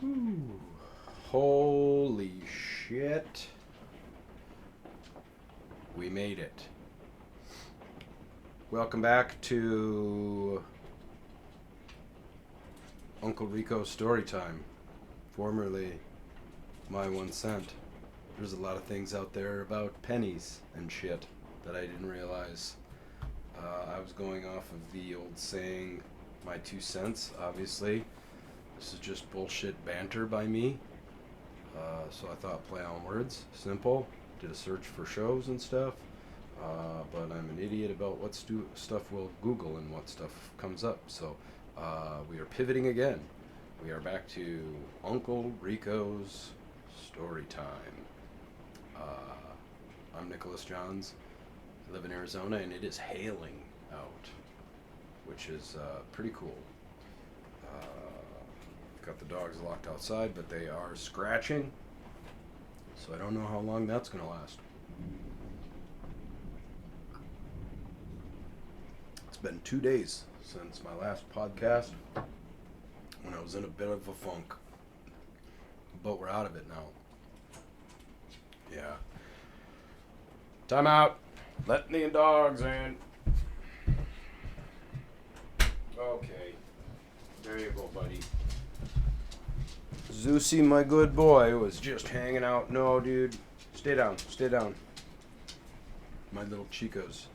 Ooh. Holy shit. We made it. Welcome back to Uncle Rico Storytime, formerly My 1 Cent. There's a lot of things out there about pennies and shit that I didn't realize. I was going off of the old saying, my 2 cents, obviously. This is just bullshit banter by me. So I thought play on words, simple. Did a search for shows and stuff. But I'm an idiot about what stuff we'll Google and what stuff comes up. So we are pivoting again. We are back to Uncle Rico's Story Time. I'm Nicholas Johns. I live in Arizona and it is hailing out, which is pretty cool. Got the dogs locked outside, but they are scratching. So I don't know how long that's going to last. It's been 2 days since my last podcast when I was in a bit of a funk. But we're out of it now. Yeah. Time out. Letting the dogs in. Okay. There you go, buddy. Zeusy, my good boy, was just hanging out. No, dude. Stay down. Stay down. My little Chicos.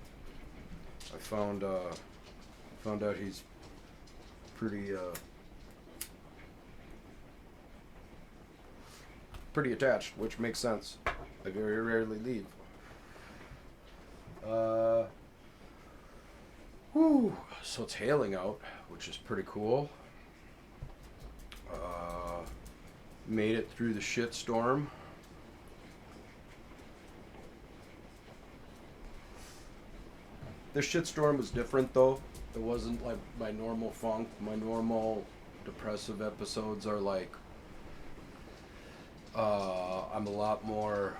I found out he's pretty attached, which makes sense. I very rarely leave. So it's hailing out, which is pretty cool. Made it through the shit storm. The shit storm was different though. It wasn't like my normal funk. My normal depressive episodes are like I'm a lot more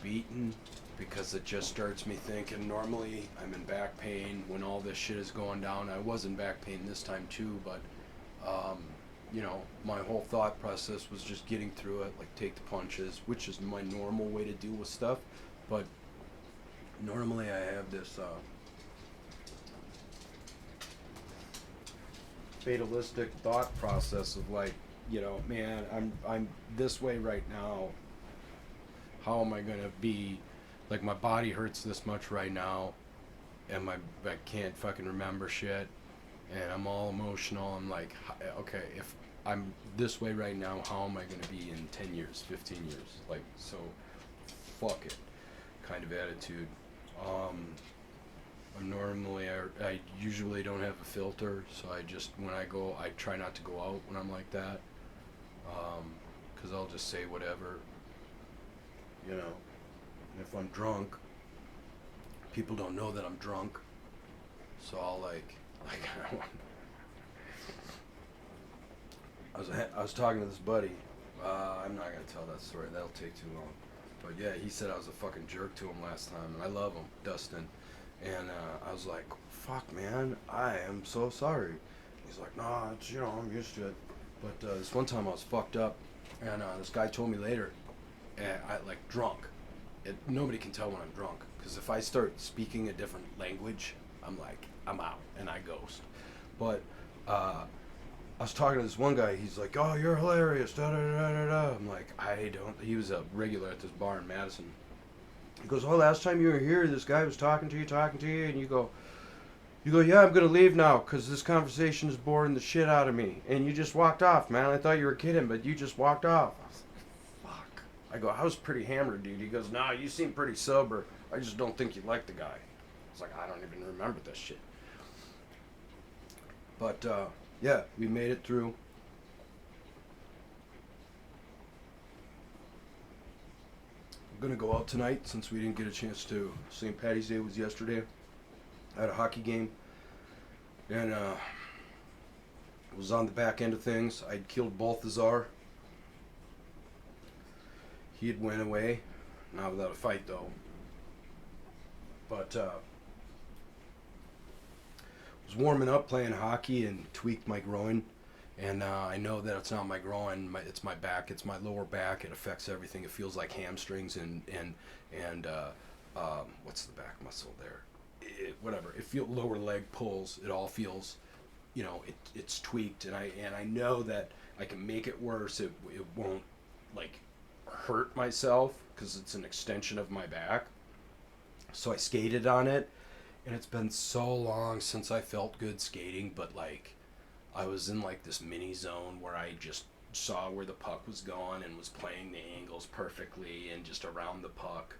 beaten because it just starts me thinking. Normally I'm in back pain when all this shit is going down. I was in back pain this time too, but my whole thought process was just getting through it, like take the punches, which is my normal way to deal with stuff. But normally I have this fatalistic thought process of like, man, I'm this way right now. How am I gonna be? Like, my body hurts this much right now, and I can't fucking remember shit, and I'm all emotional. I'm like, okay, if I'm this way right now, how am I gonna be in 10 years, 15 years? Like, so, fuck it, kind of attitude. Normally, I usually don't have a filter, so when I go, I try not to go out when I'm like that, because I'll just say whatever, And if I'm drunk, people don't know that I'm drunk, so I'll I was talking to this buddy. I'm not gonna tell that story. That'll take too long. But yeah, he said I was a fucking jerk to him last time, and I love him, Dustin. And I was like, "Fuck, man, I am so sorry." He's like, "Nah, it's I'm used to it." But this one time I was fucked up, and this guy told me later, I drunk. Nobody can tell when I'm drunk, because if I start speaking a different language, I'm out and I ghost. But I was talking to this one guy. He's like, "Oh, you're hilarious." Da da da da da. I'm like, I don't. He was a regular at this bar in Madison. He goes, "Oh, last time you were here, this guy was talking to you, and you go, yeah, I'm gonna leave now because this conversation is boring the shit out of me, and you just walked off, man. I thought you were kidding, but you just walked off." I go, "I was pretty hammered, dude." He goes, "Nah, you seem pretty sober. I just don't think you like the guy." I was like, I don't even remember this shit. But, yeah, we made it through. I'm going to go out tonight since we didn't get a chance to. St. Patty's Day was yesterday. I had a hockey game. And, it was on the back end of things. I'd killed Balthazar. He had went away, not without a fight though. But was warming up playing hockey and tweaked my groin. And I know that it's not my groin, it's my back, it's my lower back. It affects everything. It feels like hamstrings and what's the back muscle there? Whatever. It feels lower leg pulls. It all feels, it's tweaked. And I know that I can make it worse. It won't like hurt myself because it's an extension of my back. So I skated on it, and it's been so long since I felt good skating, but like I was in like this mini zone where I just saw where the puck was going and was playing the angles perfectly and just around the puck.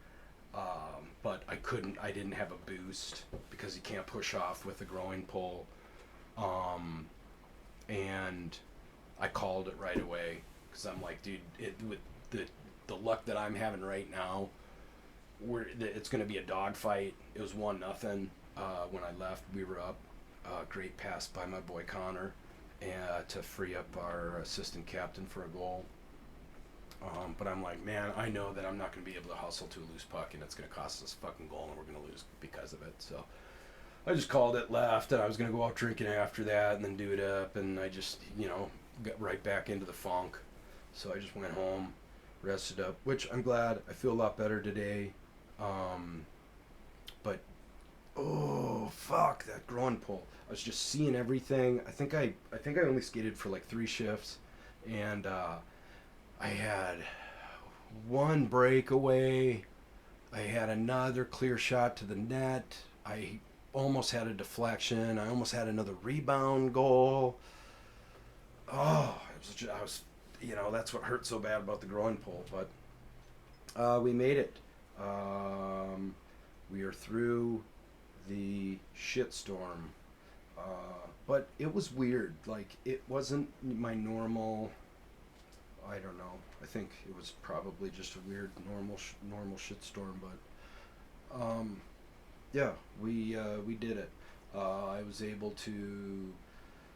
But I didn't have a boost because you can't push off with a groin pull. And I called it right away because I'm like, dude, with the luck that I'm having right now, it's going to be a dogfight. It was 1-0 when I left. We were up. Great pass by my boy Connor to free up our assistant captain for a goal. But I'm like, man, I know that I'm not going to be able to hustle to a loose puck, and it's going to cost us a fucking goal, and we're going to lose because of it. So I just called it, left, and I was going to go out drinking after that and then do it up, and I just, got right back into the funk. So I just went home, rested up, which I'm glad. I feel a lot better today. But oh fuck, that groin pull. I was just seeing everything. I think I only skated for like 3 shifts, and I had one breakaway. I had another clear shot to the net. I almost had a deflection. I almost had another rebound goal. Oh, I was, that's what hurt so bad about the groin pull. But we made it. We are through the shitstorm. But it was weird. Like, it wasn't my normal. I don't know. I think it was probably just a weird normal shitstorm. But yeah, we did it. I was able to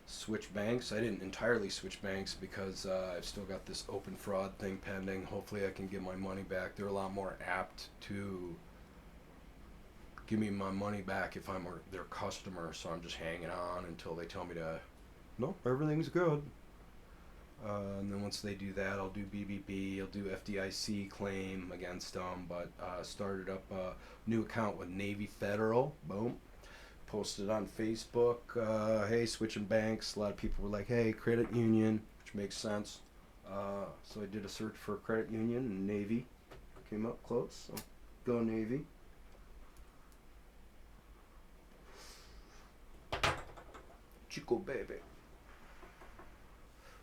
switch banks. I didn't entirely switch banks because I've still got this open fraud thing pending. Hopefully I can get my money back. They're a lot more apt to give me my money back if I'm their customer, so I'm just hanging on until they tell me to, no, everything's good. And then once they do that, I'll do BBB, I'll do FDIC claim against them, but started up a new account with Navy Federal, boom. Posted on Facebook, hey, switching banks. A lot of people were like, hey, credit union, which makes sense. So I did a search for credit union, and Navy came up close, so go Navy. Chico baby.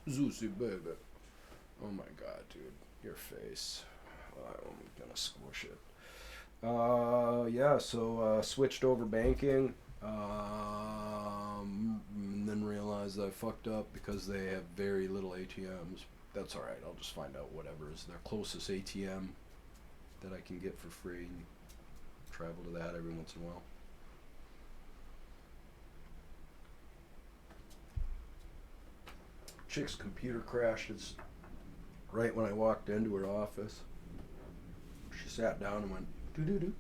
Zuzi baby. Oh my god, dude. Your face. I'm gonna squish it. Yeah, so switched over banking. And then realized I fucked up because they have very little ATMs. That's alright, I'll just find out whatever is their closest ATM that I can get for free and travel to that every once in a while. Chick's computer crashes right when I walked into her office. She sat down and went, doo-doo-doo.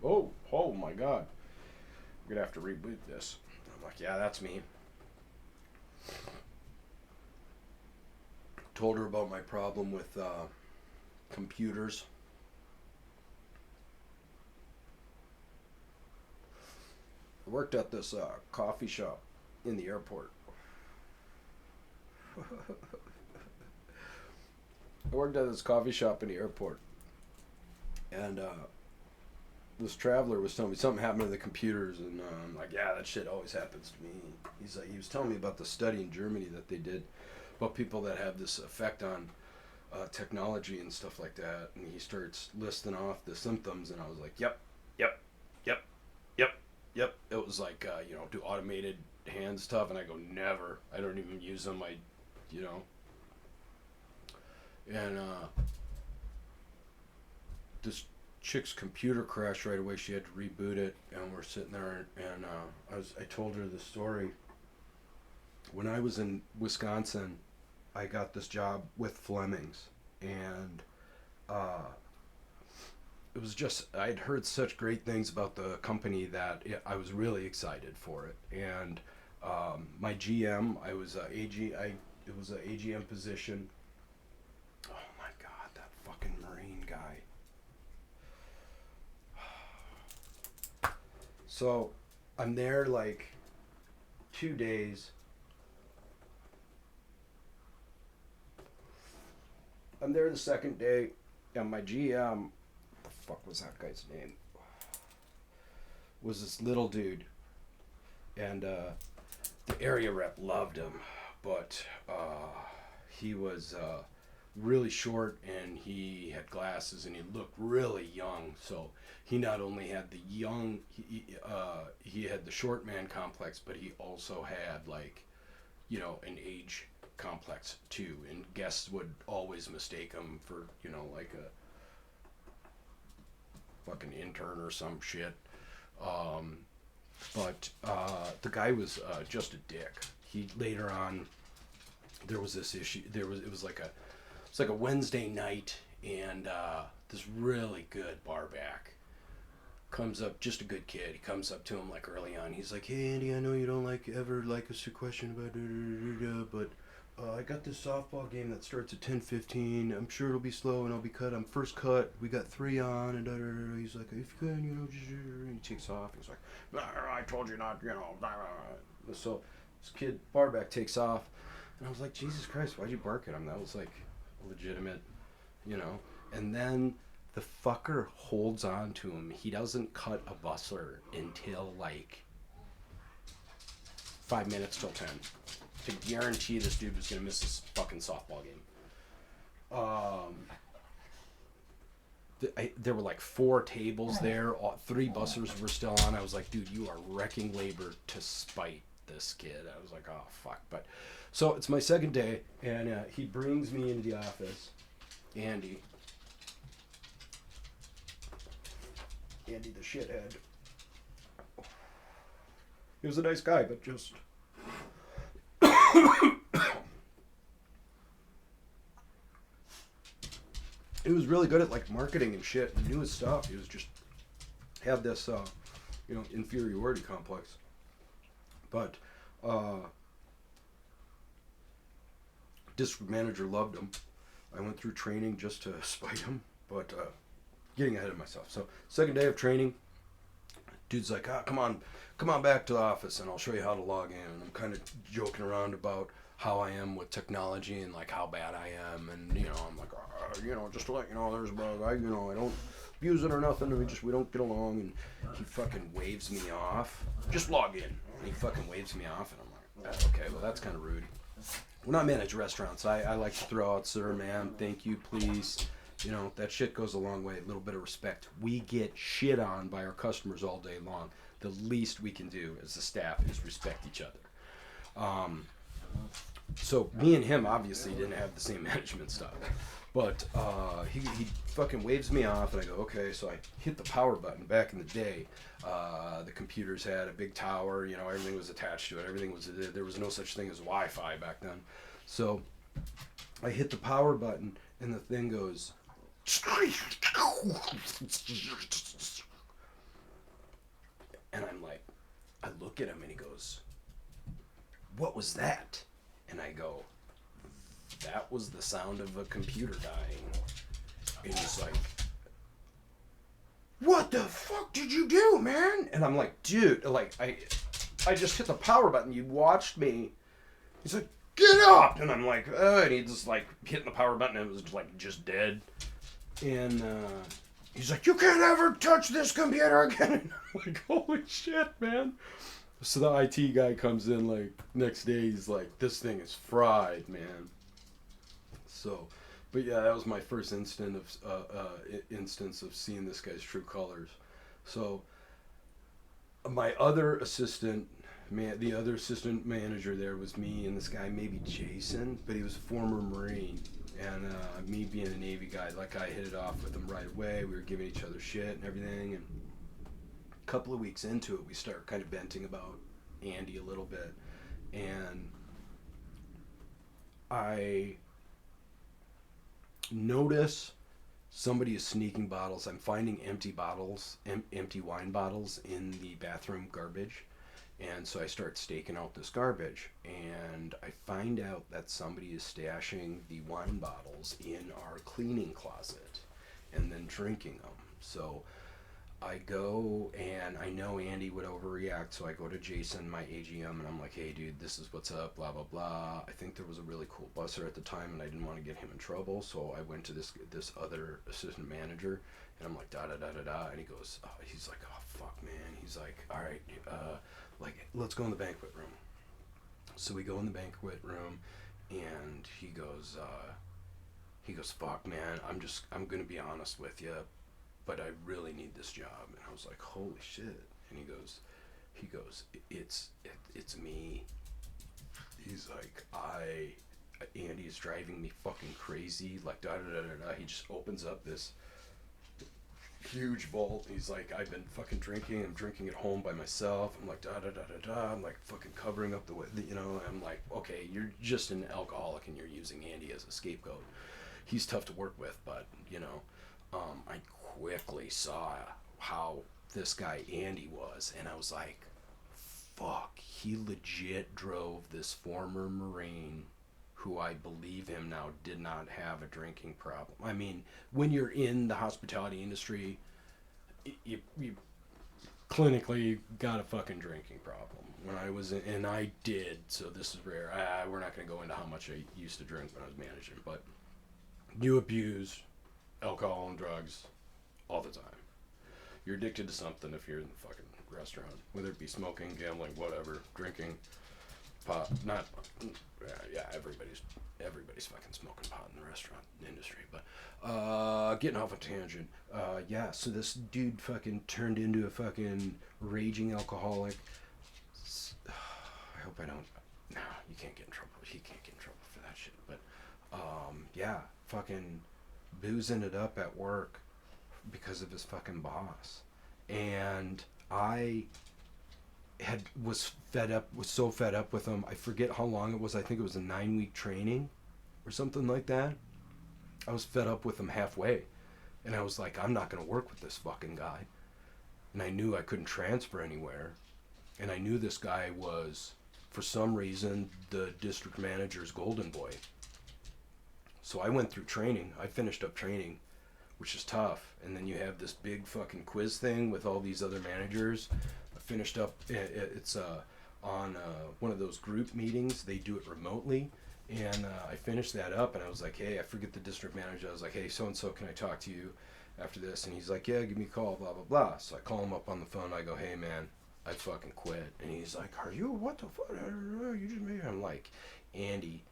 Oh my god. I'm gonna have to reboot this. I'm like, yeah, that's me. Told her about my problem with computers. I worked at this coffee shop in the airport. I worked at this coffee shop in the airport, and this traveler was telling me something happened to the computers, and I'm like, yeah, that shit always happens to me. He's like, he was telling me about the study in Germany that they did about people that have this effect on technology and stuff like that, and he starts listing off the symptoms, and I was like, yep. It was like, do automated hand stuff, and I go, never. I don't even use them. And this chick's computer crashed right away. She had to reboot it, and we're sitting there, and I told her the story. When I was in Wisconsin, I got this job with Fleming's, and it was just, I'd heard such great things about the company that I was really excited for it. And My GM, I was it was a AGM position. Oh my god, that fucking Marine guy. So I'm there like 2 days. I'm there the second day, and my GM, what the fuck was that guy's name? Was this little dude, and the area rep loved him, but he was really short, and he had glasses, and he looked really young. So he not only had the young, he had the short man complex, but he also had like, an age complex too, and guests would always mistake him for like a fucking intern or some shit. But the guy was just a dick. He later on, there was this issue. It's like a Wednesday night, and this really good barback comes up, just a good kid. He comes up to him like early on. He's like, "Hey Andy, I know you don't ever like us to question about but I got this softball game that starts at 10:15. I'm sure it'll be slow and I'll be cut. I'm first cut. We got 3 on and He's like, if you could, just he takes off. He's like, I told you not, So this kid barback takes off, and I was like, Jesus Christ, why'd you bark at him? That was like legitimate, And then the fucker holds on to him. He doesn't cut a bustler until like 5 minutes till 10. To guarantee this dude was going to miss this fucking softball game. There were like 4 tables there. 3 bussers were still on. I was like, dude, you are wrecking labor to spite this kid. I was like, oh, fuck. But so it's my second day, and he brings me into the office. Andy the shithead. He was a nice guy, but just... he was really good at like marketing and shit and knew his stuff. He was just had this inferiority complex. But district manager loved him. I went through training just to spite him, but getting ahead of myself. So second day of training, dude's like, come on back to the office and I'll show you how to log in. And I'm kind of joking around about how I am with technology and like how bad I am, and I'm like, just to let you know, there's a bug. I don't use it or nothing. We don't get along. And he fucking waves me off. Just log in. And he fucking waves me off, and I'm like, okay, well that's kind of rude. When I manage restaurants, I like to throw out, sir, ma'am, thank you, please. That shit goes a long way. A little bit of respect. We get shit on by our customers all day long. The least we can do as a staff is respect each other. So me and him obviously didn't have the same management stuff. But he fucking waves me off, and I go, okay. So I hit the power button. Back in the day, the computers had a big tower. Everything was attached to it. There was no such thing as Wi-Fi back then. So I hit the power button, and the thing goes... And I'm like, I look at him, and he goes, what was that? And I go, that was the sound of a computer dying. And he's like, what the fuck did you do, man? And I'm like, dude, like, I just hit the power button. You watched me. He's like, get up. And I'm like, and he just like hitting the power button, and it was like just dead. And he's like, you can't ever touch this computer again. And I'm like, holy shit, man. So the IT guy comes in like next day. He's like, this thing is fried, man. So, but yeah, that was my first instance of seeing this guy's true colors. So my other assistant, the other assistant manager there was me and this guy, maybe Jason, but he was a former Marine. And me being a Navy guy, like I hit it off with him right away. We were giving each other shit and everything. And a couple of weeks into it, we start kind of venting about Andy a little bit. And I notice somebody is sneaking bottles. I'm finding empty bottles, empty wine bottles in the bathroom garbage. And so I start staking out this garbage, and I find out that somebody is stashing the wine bottles in our cleaning closet and then drinking them. So I go, and I know Andy would overreact, so I go to Jason, my AGM, and I'm like, hey dude, this is what's up, blah blah blah. I think there was a really cool busser at the time, and I didn't want to get him in trouble, so I went to this other assistant manager, and I'm like, da da da da da, and he goes, he's like, oh fuck man, he's like, all right, like let's go in the banquet room. So we go in the banquet room, and he goes, fuck man, I'm gonna be honest with you, but I really need this job. And I was like, holy shit. And he goes, it's me. He's like, Andy is driving me fucking crazy. Like, da da da da da. He just opens up this huge vault. He's like, I've been fucking drinking. I'm drinking at home by myself. I'm like, da da da da da. I'm like fucking covering up the way, you know. I'm like, okay, you're just an alcoholic and you're using Andy as a scapegoat. He's tough to work with, but, you know, I quickly saw how this guy Andy was, and I was like, fuck, he legit drove this former Marine, who I believe him now did not have a drinking problem. I mean, when you're in the hospitality industry, you clinically got a fucking drinking problem. When I was in, and I did, so this is rare. We're not going to go into how much I used to drink when I was managing, but you abuse alcohol and drugs all the time. You're addicted to something if you're in the fucking restaurant, whether it be smoking, gambling, whatever, drinking, pot. Not, yeah, everybody's fucking smoking pot in the restaurant industry. But getting off a tangent. Yeah, so this dude fucking turned into a fucking raging alcoholic. I hope I don't. Nah, you can't get in trouble. He can't get in trouble for that shit. But yeah, fucking boozing it up at work because of his fucking boss. And I was so fed up with him. I forget how long it was. I think it was a 9-week training or something like that. I was fed up with him halfway, and I was like, I'm not going to work with this fucking guy. And I knew I couldn't transfer anywhere, and I knew this guy was, for some reason, the district manager's golden boy. So I went through training. I finished up training, which is tough. And then you have this big fucking quiz thing with all these other managers. I finished up, it's on one of those group meetings. They do it remotely. And I finished that up, and I was like, hey, I forget the district manager. I was like, hey, so-and-so, can I talk to you after this? And he's like, yeah, give me a call, blah, blah, blah. So I call him up on the phone. I go, hey, man, I fucking quit. And he's like, are you, what the fuck? You just made it. I'm like, Andy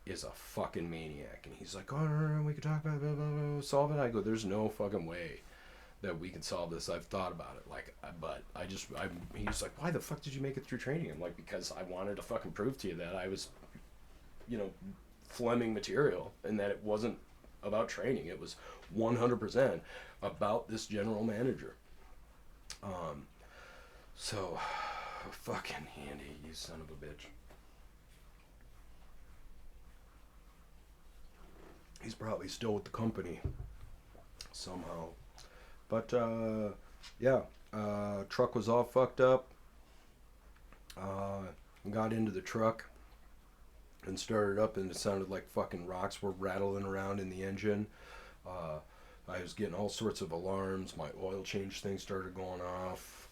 is a fucking maniac. And he's like, oh, no, we can talk about it, blah, blah, blah, solve it. I go, there's no fucking way that we can solve this. I've thought about it, like, but he's like, why the fuck did you make it through training? I'm like, because I wanted to fucking prove to you that I was, you know, Fleming material, and that it wasn't about training. It was 100% about this general manager. So fucking Andy, you son of a bitch. He's probably still with the company somehow. But yeah, truck was all fucked up. Got into the truck and started up, and it sounded like fucking rocks were rattling around in the engine. I was getting all sorts of alarms. My oil change thing started going off,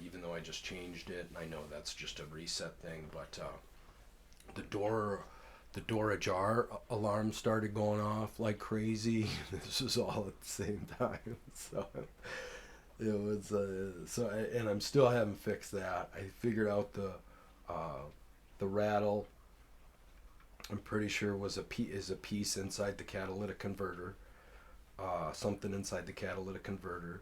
even though I just changed it. And I know that's just a reset thing, but the door ajar alarm started going off like crazy. This was all at the same time. So it was and I'm still haven't fixed that. I figured out the rattle. I'm pretty sure was a piece inside the catalytic converter. Something inside the catalytic converter.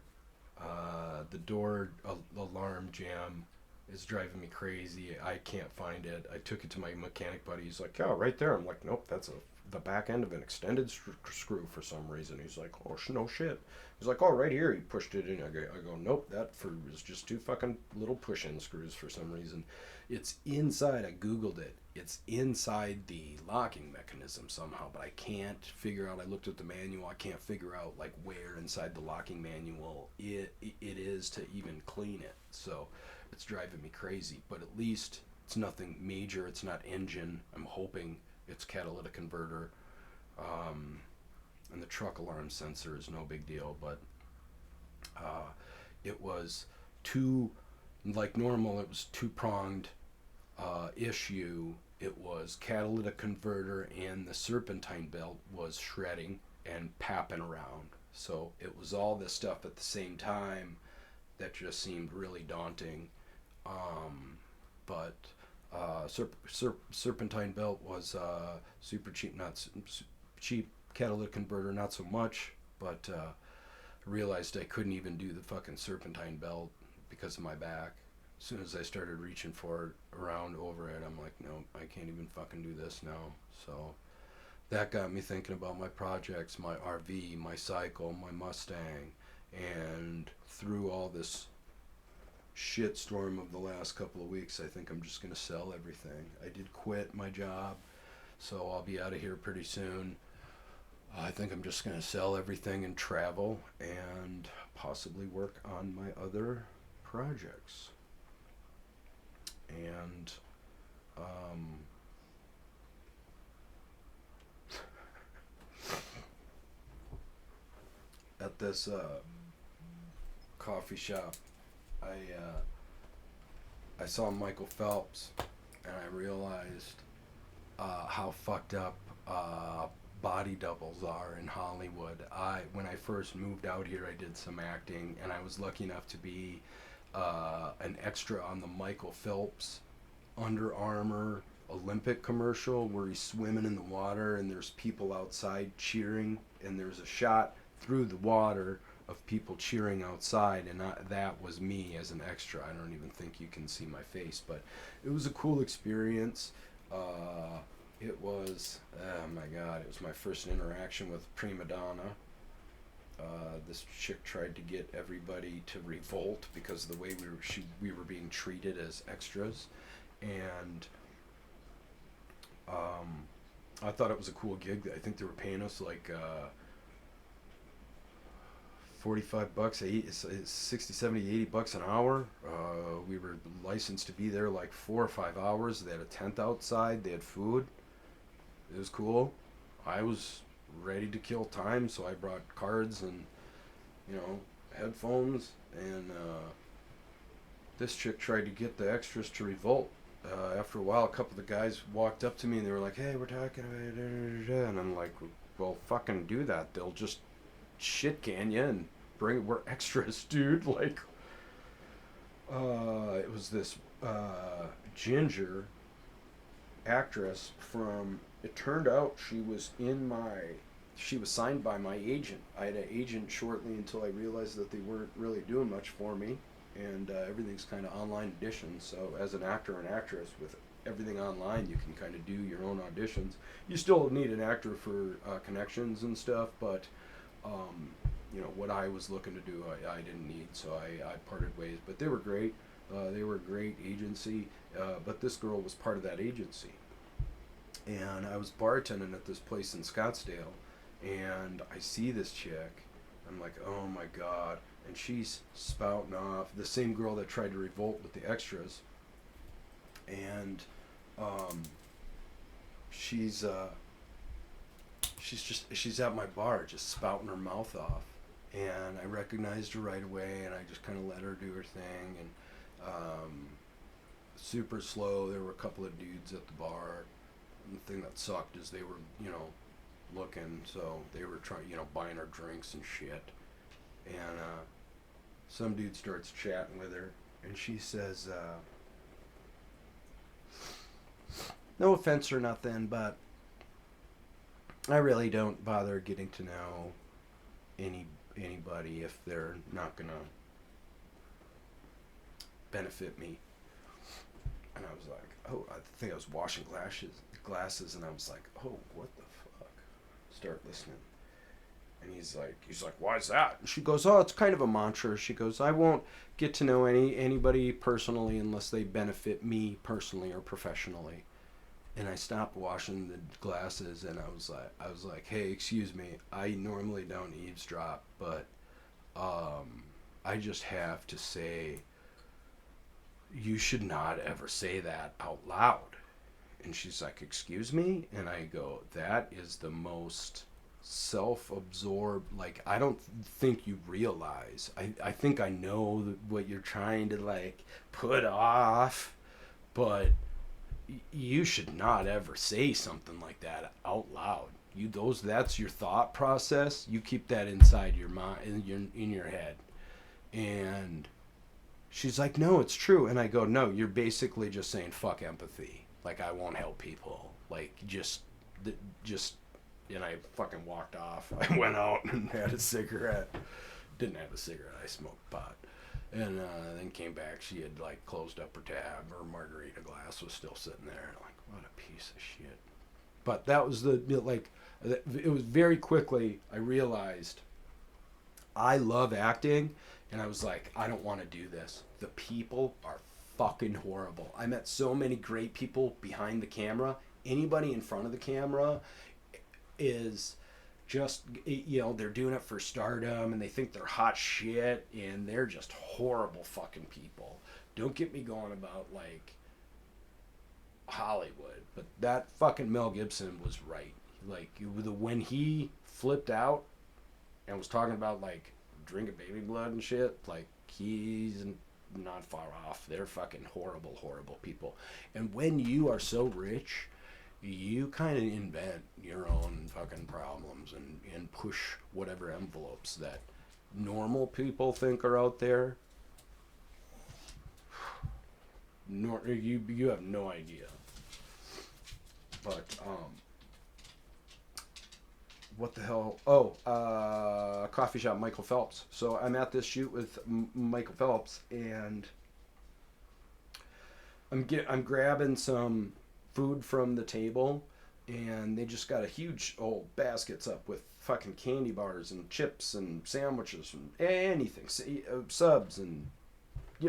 The door alarm jam is driving me crazy. I can't find it. I took it to my mechanic buddy. He's like, oh, right there. I'm like, nope, that's the back end of an extended screw for some reason. He's like, oh, no shit. He's like, oh, right here. He pushed it in. I go, nope, that is just 2 fucking little push-in screws for some reason. It's inside. I Googled it. It's inside the locking mechanism somehow, but I can't figure out. I looked at the manual. I can't figure out like where inside the locking manual it is to even clean it. So it's driving me crazy. But at least it's nothing major. It's not engine. I'm hoping it's catalytic converter. And the truck alarm sensor is no big deal, but it was two, like normal, it was two-pronged issue. It was catalytic converter, and the serpentine belt was shredding and papping around. So it was all this stuff at the same time that just seemed really daunting. But serpentine belt was super cheap, not cheap. Catalytic converter, not so much. But realized I couldn't even do the fucking serpentine belt because of my back. As soon as I started reaching for it, around over it, I'm like, no, I can't even fucking do this now. So that got me thinking about my projects, my RV, my cycle, my Mustang, and through all this shitstorm of the last couple of weeks, I think I'm just gonna sell everything. I did quit my job, so I'll be out of here pretty soon. I think I'm just gonna sell everything and travel and possibly work on my other projects. And at this coffee shop, I saw Michael Phelps, and I realized how fucked up body doubles are in Hollywood. When I first moved out here, I did some acting, and I was lucky enough to be an extra on the Michael Phelps Under Armour Olympic commercial where he's swimming in the water and there's people outside cheering, and there's a shot through the water of people cheering outside, and that was me as an extra. I don't even think you can see my face, but it was a cool experience. It was, oh my god, it was my first interaction with prima donna. This chick tried to get everybody to revolt because of the way we were being treated as extras, and I thought it was a cool gig. I think they were paying us like $45, 60, 70, $80 an hour. We were licensed to be there like 4 or 5 hours. They had a tent outside. They had food. It was cool. I was ready to kill time, so I brought cards and, headphones, and this chick tried to get the extras to revolt. After a while, a couple of the guys walked up to me and they were like, "Hey, we're talking about it," and I'm like, "Well, fucking do that. They'll just shit can you and we're extras, dude." Like, it was this ginger actress from, it turned out she was signed by my agent. I had an agent shortly until I realized that they weren't really doing much for me, and everything's kind of online auditions. So as an actor and actress, with everything online, you can kind of do your own auditions. You still need an actor for connections and stuff, but what I was looking to do, I didn't need, so I parted ways. But they were great. They were a great agency, but this girl was part of that agency. And I was bartending at this place in Scottsdale, and I see this chick. I'm like, oh my god. And she's spouting off, the same girl that tried to revolt with the extras. And she's at my bar just spouting her mouth off. And I recognized her right away, and I just kind of let her do her thing. And super slow. There were a couple of dudes at the bar. And the thing that sucked is they were, looking, so they were trying, buying her drinks and shit. And some dude starts chatting with her, and she says, "No offense or nothing, but I really don't bother getting to know anybody if they're not gonna benefit me." And I was like, oh, I think I was washing glasses, and I was like, oh, what the fuck? Start listening. And he's like, why is that? And she goes, oh, it's kind of a mantra. She goes, I won't get to know anybody personally unless they benefit me personally or professionally. And I stopped washing the glasses, and I was like, hey, excuse me, I normally don't eavesdrop, but I just have to say, you should not ever say that out loud. And she's like, excuse me? And I go, that is the most self-absorbed, like, I don't think you realize. I think I know what you're trying to, like, put off, but you should not ever say something like that out loud. That's your thought process. You keep that inside your mind, in your head. And she's like, no, it's true. And I go, no, you're basically just saying fuck empathy. Like, I won't help people. Like, just, and I fucking walked off. I went out and had a cigarette. Didn't have a cigarette. I smoked pot. And then came back. She had, like, closed up her tab. Her margarita glass was still sitting there. Like, what a piece of shit. But that was it was very quickly, I realized I love acting. And I was like, I don't want to do this. The people are fucking horrible. I met so many great people behind the camera. Anybody in front of the camera is just, they're doing it for stardom and they think they're hot shit and they're just horrible fucking people. Don't get me going about, like, Hollywood, but that fucking Mel Gibson was right. Like, when he flipped out and was talking about, like, drinking baby blood and shit, like, he's not far off. They're fucking horrible, horrible people. And when you are so rich, you kind of invent your own fucking problems and push whatever envelopes that normal people think are out there. You have no idea. But what the hell? Coffee shop, Michael Phelps. So I'm at this shoot with Michael Phelps, and I'm grabbing some food from the table, and they just got a huge old baskets up with fucking candy bars and chips and sandwiches and anything, subs and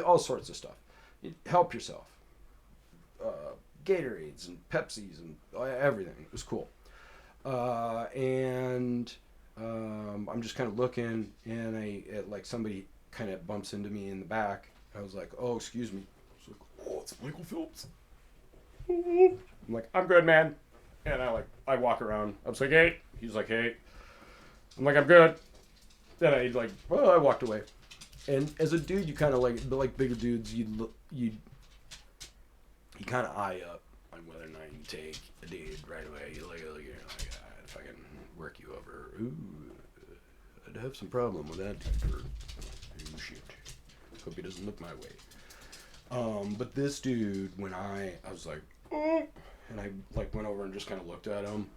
all sorts of stuff. Help yourself. Gatorades and Pepsis and everything. It was cool. And I'm just kind of looking, and like somebody kind of bumps into me in the back. I was like, oh, excuse me. I was like, oh, it's Michael Phelps. I'm like, I'm good, man. And I walk around. I was like, hey. He's like, hey. I'm like, I'm good. Then I walked away. And as a dude, you kind of like bigger dudes, you kind of eye up on whether or not you take a dude right away. You look at him, like, if I can work you over, ooh, I'd have some problem with that dude. Ooh, shit. Hope he doesn't look my way. But this dude, when I was like, oh, and I like went over and just kind of looked at him,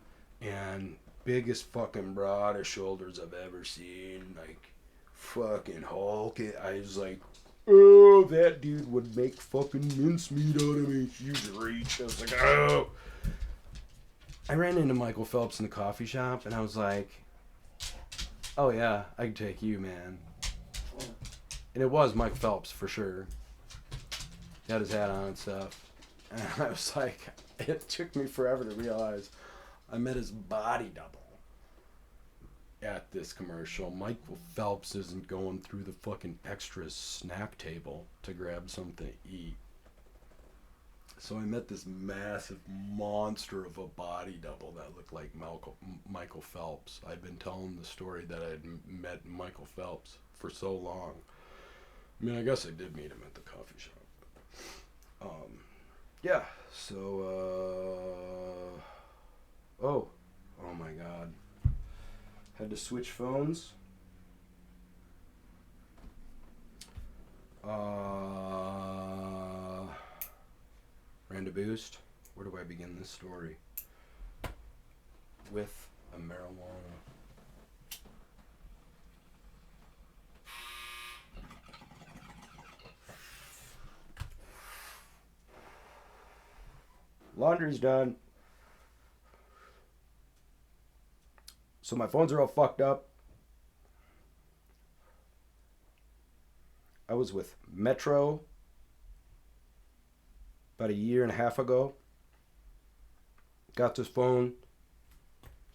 and biggest fucking broadest shoulders I've ever seen, like fucking Hulk. I was like, oh, that dude would make fucking mincemeat out of me. Huge reach. I was like, oh. I ran into Michael Phelps in the coffee shop, and I was like, oh yeah, I can take you, man. And it was Mike Phelps for sure. He had his hat on and stuff. And I was like, it took me forever to realize I met his body double at this commercial. Michael Phelps isn't going through the fucking extra snack table to grab something to eat. So I met this massive monster of a body double that looked like Michael Phelps. I'd been telling the story that I'd met Michael Phelps for so long. I mean, I guess I did meet him at the coffee shop. Yeah, so, oh my God. Had to switch phones. Ran to Boost. Where do I begin this story? With a marijuana. Laundry's done. So my phones are all fucked up. I was with Metro about a year and a half ago. Got this phone.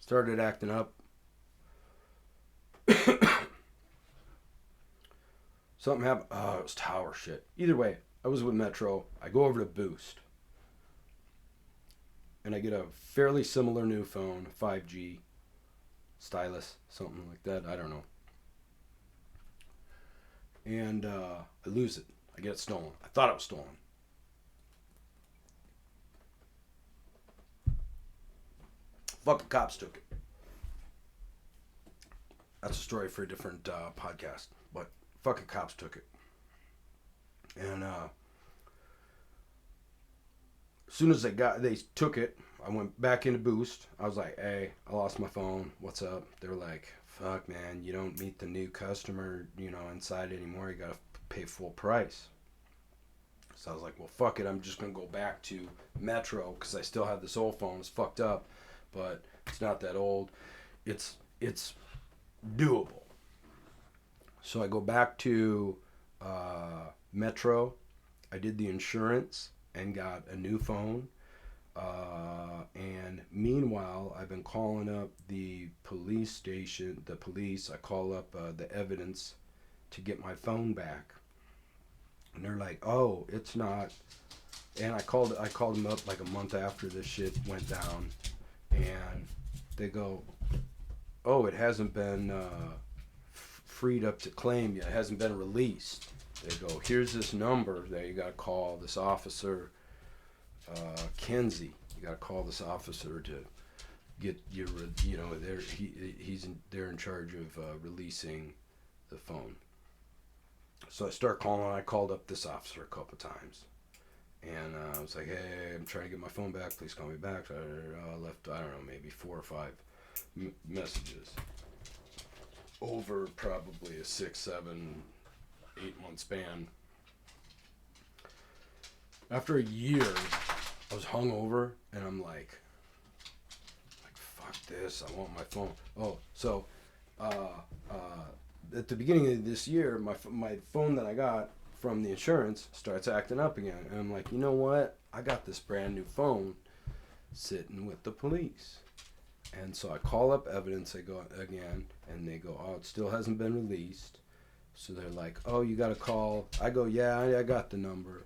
Started acting up. Something happened. Oh, it was tower shit. Either way, I was with Metro. I go over to Boost. And I get a fairly similar new phone, 5G, stylus, something like that. I don't know. And I lose it. I get it stolen. I thought it was stolen. Fucking cops took it. That's a story for a different podcast. But fucking cops took it. And as soon as they took it, I went back into Boost. I was like, hey, I lost my phone. What's up? They were like, fuck, man, you don't meet the new customer, inside anymore. You got to pay full price. So I was like, well, fuck it. I'm just going to go back to Metro because I still have this old phone. It's fucked up, but it's not that old. It's doable. So I go back to Metro. I did the insurance and got a new phone. And meanwhile, I've been calling up the police station, the police. I call up the evidence to get my phone back. And they're like, oh, it's not. And I called them up like a month after this shit went down. And they go, oh, it hasn't been freed up to claim yet. It hasn't been released. They go, here's this number that you got to call this officer, Kenzie. You got to call this officer to get your, they're in charge of releasing the phone. So I start calling. I called up this officer a couple times. And I was like, hey, I'm trying to get my phone back. Please call me back. I left, I don't know, maybe 4 or 5 messages over probably a 6, 7, 8 month span. After a year, I was hungover, and I'm like, fuck this. I want my phone. Oh, so at the beginning of this year, my phone that I got from the insurance starts acting up again. And I'm like, you know what? I got this brand new phone sitting with the police. And so I call up evidence. I go again, and they go, oh, it still hasn't been released. So they're like, oh, you got to call. I go, yeah, I got the number.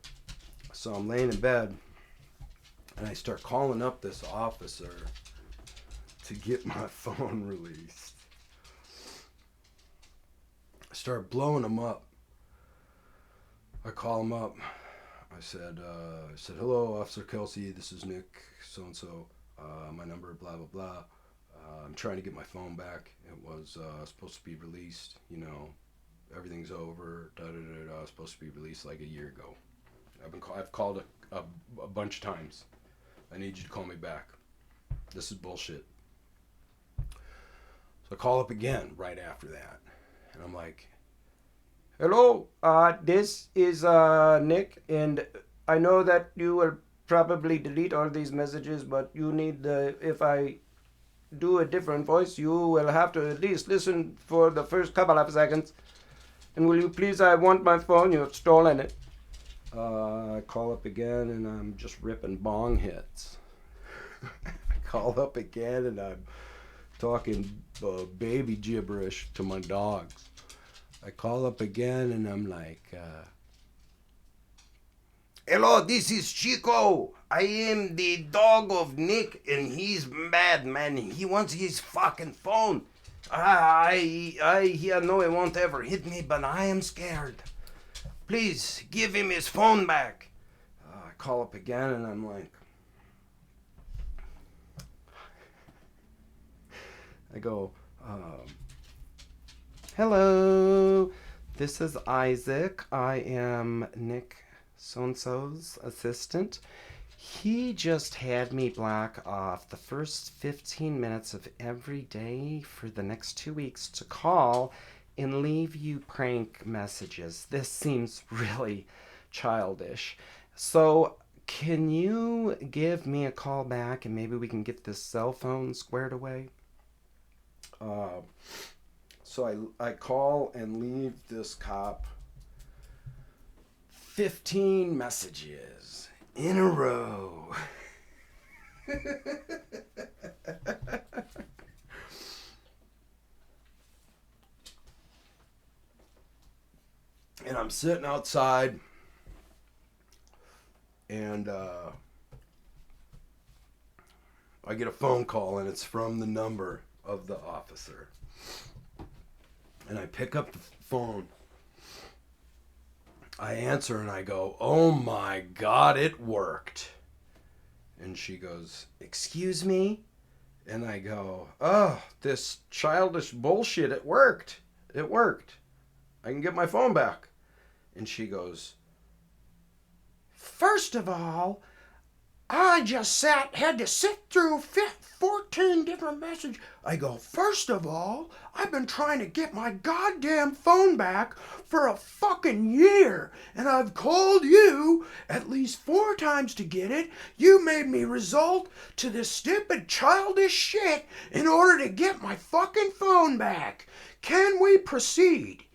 So I'm laying in bed, and I start calling up this officer to get my phone released. I start blowing him up. I call him up. I said, hello, Officer Kelsey. This is Nick, so-and-so. My number, blah, blah, blah. I'm trying to get my phone back. It was supposed to be released, everything's over, da-da-da-da. Supposed to be released like a year ago. I've called a bunch of times. I need you to call me back. This is bullshit. So I call up again right after that. And I'm like, hello, this is Nick, and I know that you will probably delete all these messages, but you need if I do a different voice, you will have to at least listen for the first couple of seconds. And will you please, I want my phone, you have stolen it. I call up again, and I'm just ripping bong hits. I call up again, and I'm talking baby gibberish to my dogs. I call up again, and I'm like, hello, this is Chico. I am the dog of Nick, and he's mad, man. He wants his fucking phone. I know he won't ever hit me, but I am scared. Please, give him his phone back. I call up again, and I'm like, I go, hello, this is Isaac. I am Nick so-and-so's assistant. He just had me block off the first 15 minutes of every day for the next 2 weeks to call and leave you prank messages. This seems really childish. So can you give me a call back and maybe we can get this cell phone squared away? So I call and leave this cop 15 messages in a row. And I'm sitting outside And I get a phone call, and it's from the number of the officer. And I pick up the phone. I answer, and I go, "Oh my God, it worked." And she goes, "Excuse me?" And I go, "Oh, this childish bullshit, it worked. It worked. I can get my phone back." And she goes, "First of all, I just had to sit through 14 different messages." I go, "First of all, I've been trying to get my goddamn phone back for a fucking year, and I've called you at least 4 times to get it. You made me resort to this stupid childish shit in order to get my fucking phone back. Can we proceed?"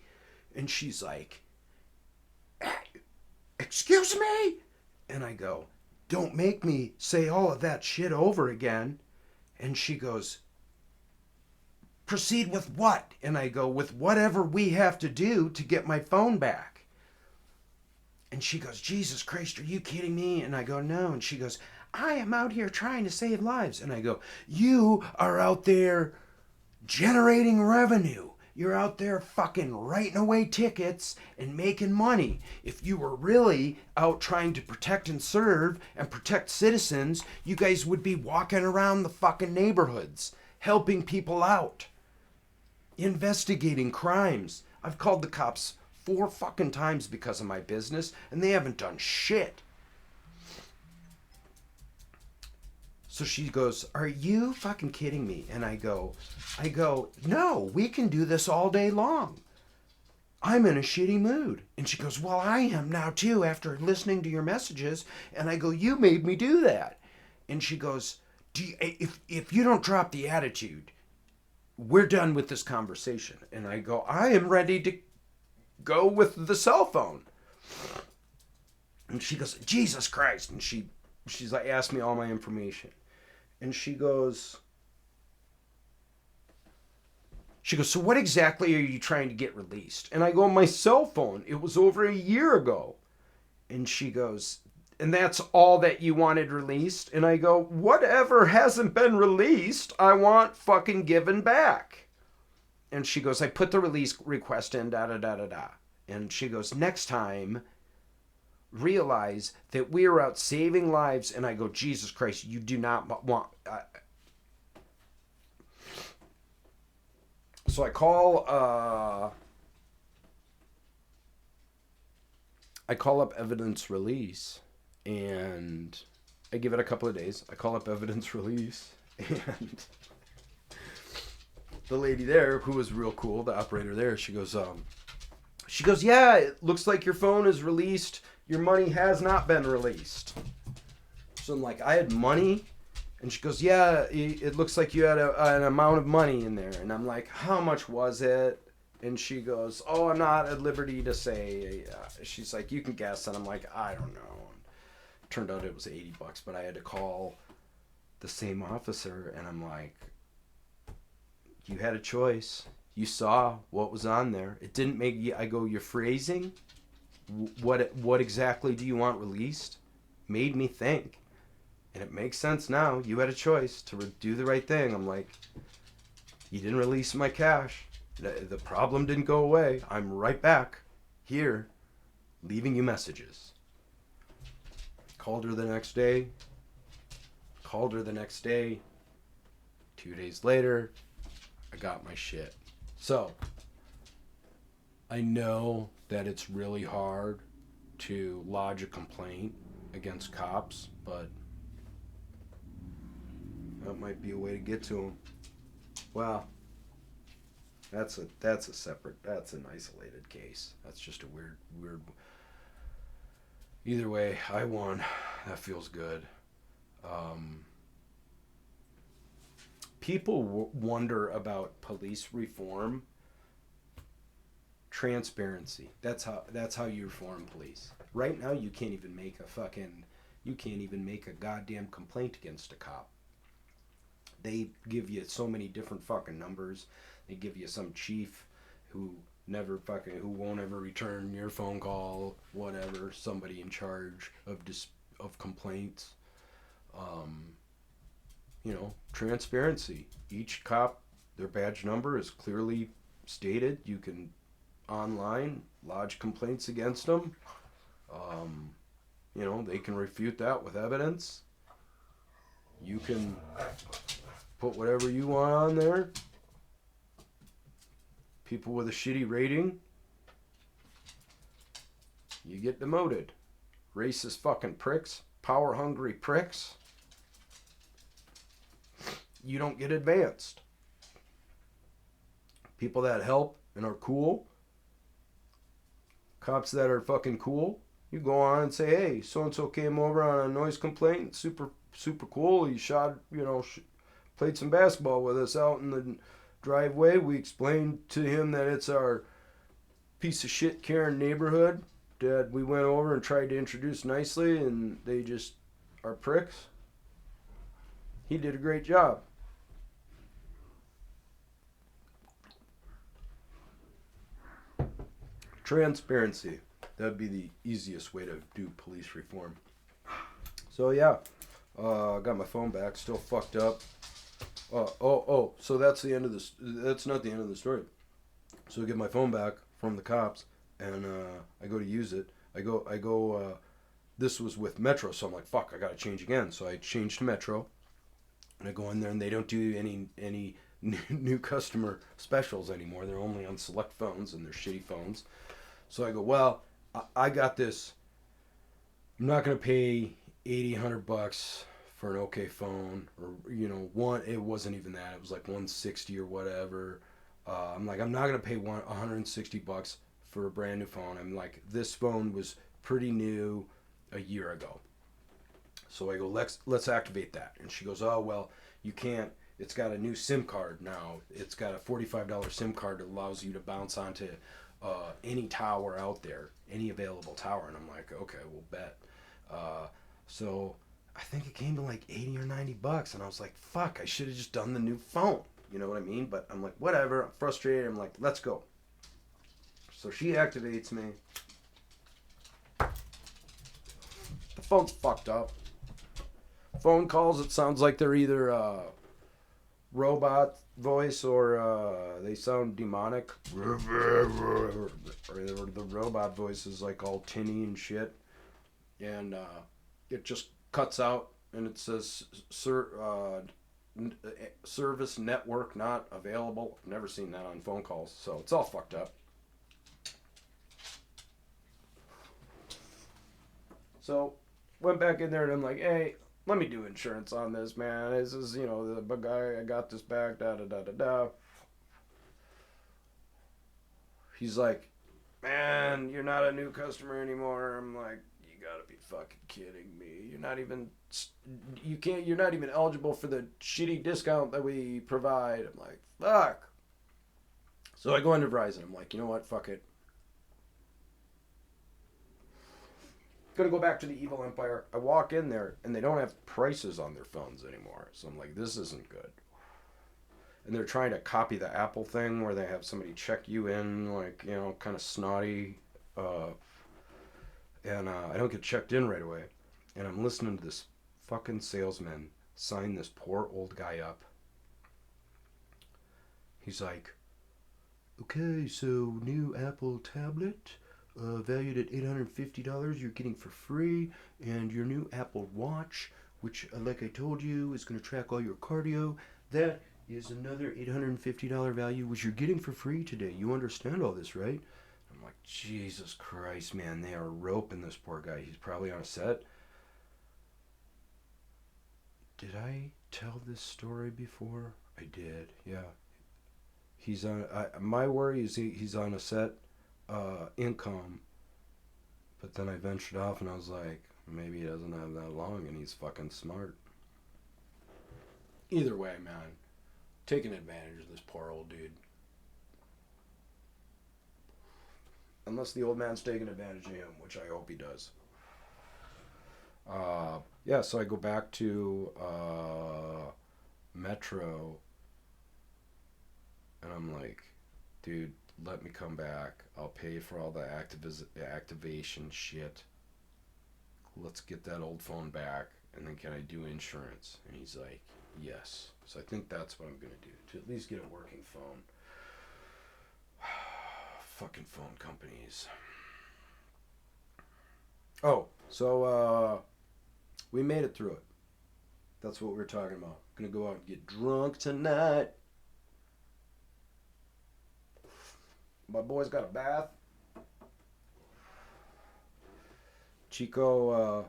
And she's like, "Excuse me?" And I go, "Don't make me say all of that shit over again." And she goes, "Proceed with what?" And I go, "With whatever we have to do to get my phone back." And she goes, "Jesus Christ, are you kidding me?" And I go, "No." And she goes, "I am out here trying to save lives." And I go, "You are out there generating revenue. You're out there fucking writing away tickets and making money. If you were really out trying to protect and serve and protect citizens, you guys would be walking around the fucking neighborhoods, helping people out, investigating crimes. I've called the cops 4 fucking times because of my business, and they haven't done shit." So she goes, "Are you fucking kidding me?" And I go, "No, we can do this all day long. I'm in a shitty mood." And she goes, "Well, I am now too after listening to your messages." And I go, "You made me do that." And she goes, if you don't drop the attitude, we're done with this conversation." And I go, "I am ready to go with the cell phone." And she goes, "Jesus Christ." And she's like, asked me all my information. And she goes, "So what exactly are you trying to get released?" And I go, "My cell phone. It was over a year ago." And she goes, "And that's all that you wanted released?" And I go, "Whatever hasn't been released, I want fucking given back." And she goes, "I put the release request in, da da da da da." And she goes, "Next time, realize that we are out saving lives." And I go, "Jesus Christ, you do not want..." So I call up evidence release, and I give it a couple of days. I call up evidence release, and the lady there, who was real cool, the operator there, she goes, "Yeah, it looks like your phone is released. Your money has not been released." So I'm like, "I had money?" And she goes, "Yeah, it looks like you had an amount of money in there." And I'm like, "How much was it?" And she goes, "Oh, I'm not at liberty to say." She's like, "You can guess." And I'm like, "I don't know." And turned out it was $80, but I had to call the same officer, and I'm like, "You had a choice. You saw what was on there. It didn't make you..." I go, "Your phrasing, what exactly do you want released?" Made me think. And it makes sense now. You had a choice to do the right thing. I'm like, "You didn't release my cash. The problem didn't go away. I'm right back here, leaving you messages." Called her the next day. 2 days later, I got my shit. So, I know that it's really hard to lodge a complaint against cops, but that might be a way to get to them. Well, that's an isolated case. That's just a weird. Either way, I won. That feels good. People wonder about police reform. Transparency. That's how you reform police. Right now, you can't even make a goddamn complaint against a cop. They give you so many different fucking numbers. They give you some chief who won't ever return your phone call, whatever, somebody in charge of of complaints. Transparency. Each cop, their badge number is clearly stated. You can online lodge complaints against them. Um, they can refute that with evidence. You can put whatever you want on there. People with a shitty rating, you get demoted. Racist fucking pricks, power hungry pricks, you don't get advanced. People that help and are cool, cops that are fucking cool, you go on and say, hey, so and so came over on a noise complaint, super super cool. He shot, played some basketball with us out in the driveway. We explained to him that it's our piece of shit Karen neighborhood that we went over and tried to introduce nicely, and they just are pricks. He did a great job. Transparency. That'd be the easiest way to do police reform. So yeah, got my phone back. Still fucked up. So that's the end of this. That's not the end of the story. So I get my phone back from the cops, and I go to use it. I go. This was with Metro, so I'm like, fuck, I gotta change again. So I changed to Metro, and I go in there, and they don't do any new customer specials anymore. They're only on select phones, and they're shitty phones. So I go, well, I got this. I'm not gonna pay $80-100 for an okay phone, or one. It wasn't even that. It was like 160 or whatever. I'm like, I'm not gonna pay $160 for a brand new phone. I'm like, this phone was pretty new a year ago. So I go, let's activate that. And she goes, oh well, you can't. It's got a new SIM card now. It's got a $45 SIM card that allows you to bounce onto any tower out there, any available tower. And I'm like, okay, we'll bet. So I think it came to like $80 or $90, and I was like, fuck, I should have just done the new phone. You know what I mean? But I'm like, whatever. I'm frustrated. I'm like, let's go. So she activates me. The phone's fucked up. Phone calls, it sounds like they're either robot voice or they sound demonic. Or the robot voice is like all tinny and shit. And it just cuts out and it says service network not available. I've never seen that on phone calls, so it's all fucked up. So went back in there and I'm like, hey, let me do insurance on this, man. This is, the guy, I got this back, da da da da da. He's like, man, you're not a new customer anymore. I'm like, you gotta be fucking kidding me. You're not even eligible for the shitty discount that we provide. I'm like, fuck. So I go into Verizon. I'm like, you know what? Fuck it. Gonna go back to the evil empire. I walk in there and they don't have prices on their phones anymore. So I'm like, this isn't good. And they're trying to copy the Apple thing where they have somebody check you in, like, kind of snotty. And I don't get checked in right away. And I'm listening to this fucking salesman sign this poor old guy up. He's like, okay, so new Apple tablet. Valued at $850, you're getting for free, and your new Apple Watch, which, like I told you, is going to track all your cardio. That is another $850 value, which you're getting for free today. You understand all this, right? I'm like, Jesus Christ, man, they are roping this poor guy. He's probably on a set. Did I tell this story before? I did, yeah. He's on. My worry is he's on a set. Income, but then I ventured off and I was like, maybe he doesn't have that long and he's fucking smart. Either way, man, taking advantage of this poor old dude. Unless the old man's taking advantage of him, which I hope he does. Yeah, so I go back to Metro and I'm like, dude, let me come back. I'll pay for all the activation shit. let's get that old phone back, and then can I do insurance? And he's like, yes. So I think that's what I'm gonna do, to at least get a working phone. Fucking phone companies. Oh, so we made it through it. That's what we were talking about. Gonna go out and get drunk tonight. My boy's got a bath. Chico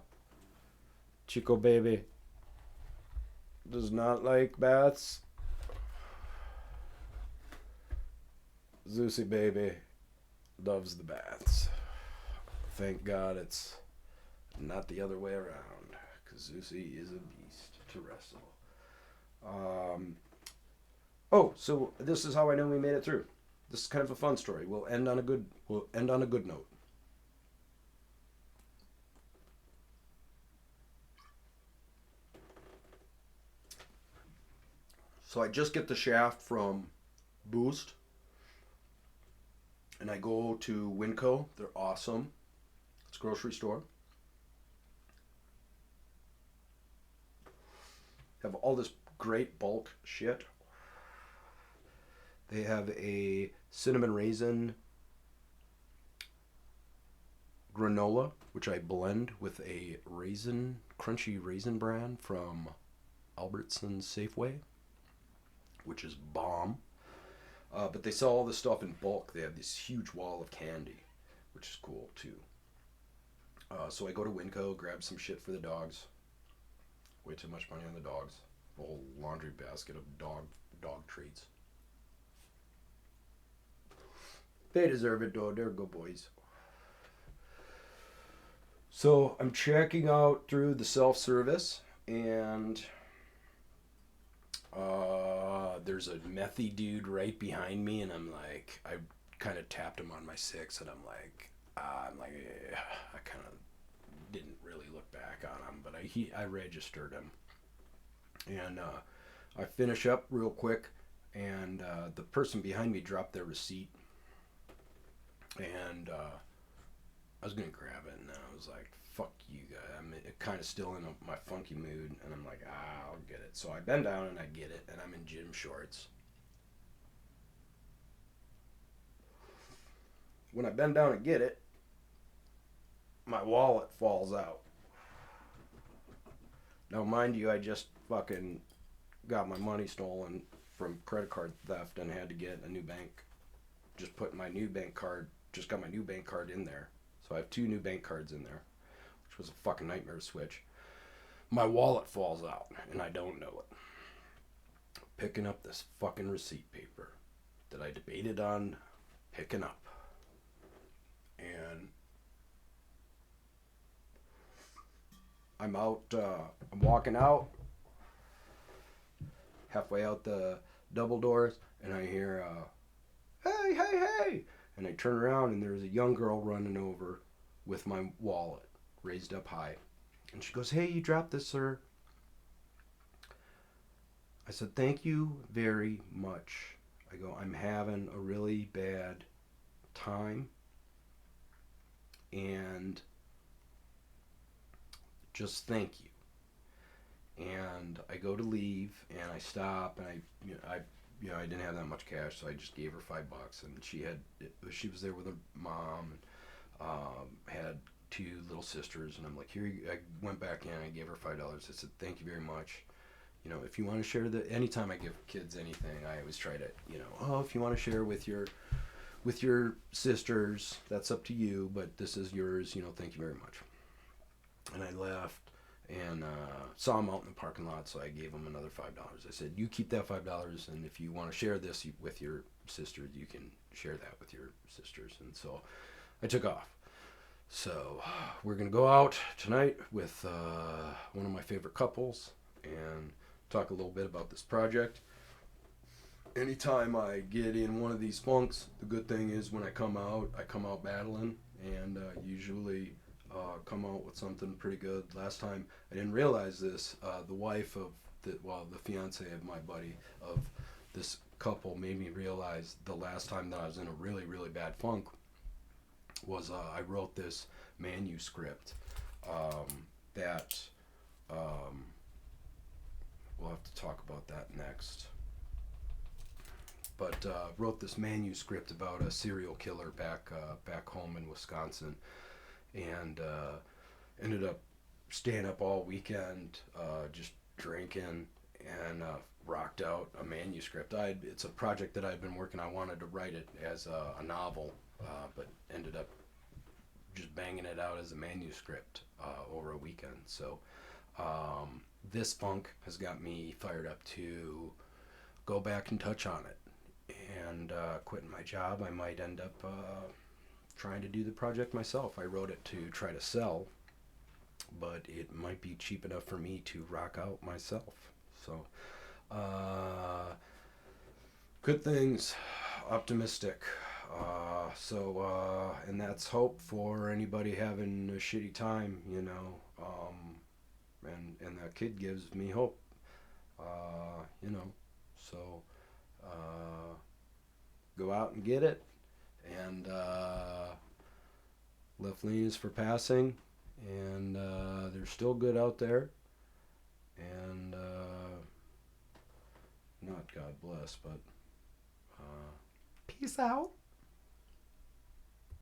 baby does not like baths. Zeusy baby loves the baths. Thank God it's not the other way around, because Zeusy is a beast to wrestle. Oh, so this is how I know we made it through. This is kind of a fun story. We'll end on a good note. So I just get the shaft from Boost, and I go to Winco. They're awesome. It's a grocery store. Have all this great bulk shit. They have a cinnamon raisin granola, which I blend with a crunchy raisin bran from Albertsons Safeway, which is bomb. But they sell all this stuff in bulk. They have this huge wall of candy, which is cool too. So I go to Winco, grab some shit for the dogs. Way too much money on the dogs. A whole laundry basket of dog treats. They deserve it, though. They're good boys. So I'm checking out through the self-service, and there's a methy dude right behind me, and I'm like, I kind of tapped him on my six, and I'm like, I kind of didn't really look back on him, but I registered him, and I finish up real quick, and the person behind me dropped their receipt, and I was gonna grab it, and I was like, fuck you guys. I'm kind of still in my funky mood, and I'm like, I'll get it. So I bend down and I get it, and I'm in gym shorts. When I bend down and get it, my wallet falls out. Now, mind you, I just fucking got my money stolen from credit card theft and had to get a new bank. Just put my new bank card, just got my new bank card in there. So I have 2 new bank cards in there, which was a fucking nightmare to switch. My wallet falls out, and I don't know it. Picking up this fucking receipt paper that I debated on picking up. And I'm out, I'm walking out, halfway out the double doors, and I hear, hey, hey, hey! And I turn around, and there's a young girl running over with my wallet raised up high. And she goes, hey, you dropped this, sir. I said, thank you very much. I go, I'm having a really bad time, and just thank you. And I go to leave, and I stop, and I didn't have that much cash, so I just gave her $5, and she was there with her mom, and had 2 little sisters, and I'm like, here, I went back in, I gave her $5. I said, thank you very much. If you want to share anytime I give kids anything, I always try to, if you want to share with your sisters, that's up to you, but this is yours, thank you very much. And I left, and saw him out in the parking lot, so I gave him another $5. I said, you keep that $5, and if you want to share this with your sisters, you can share that with your sisters. And so I took off. So we're going to go out tonight with one of my favorite couples and talk a little bit about this project. Anytime I get in one of these funks, the good thing is when I come out battling, and usually come out with something pretty good. Last time, I didn't realize this, the wife of the fiance of my buddy, of this couple, made me realize the last time that I was in a really, really bad funk was I wrote this manuscript that um, we'll have to talk about that next. But wrote this manuscript about a serial killer back home in Wisconsin, and ended up staying up all weekend, just drinking, and rocked out a manuscript. It's a project that I'd been working. I wanted to write it as a novel, but ended up just banging it out as a manuscript over a weekend. So this funk has got me fired up to go back and touch on it. And quitting my job, I might end up trying to do the project myself. I wrote it to try to sell, but it might be cheap enough for me to rock out myself. So, good things, optimistic. And that's hope for anybody having a shitty time, you know. And that kid gives me hope, you know. So, go out and get it. And left lane is for passing. And they're still good out there. And not God bless, but peace out.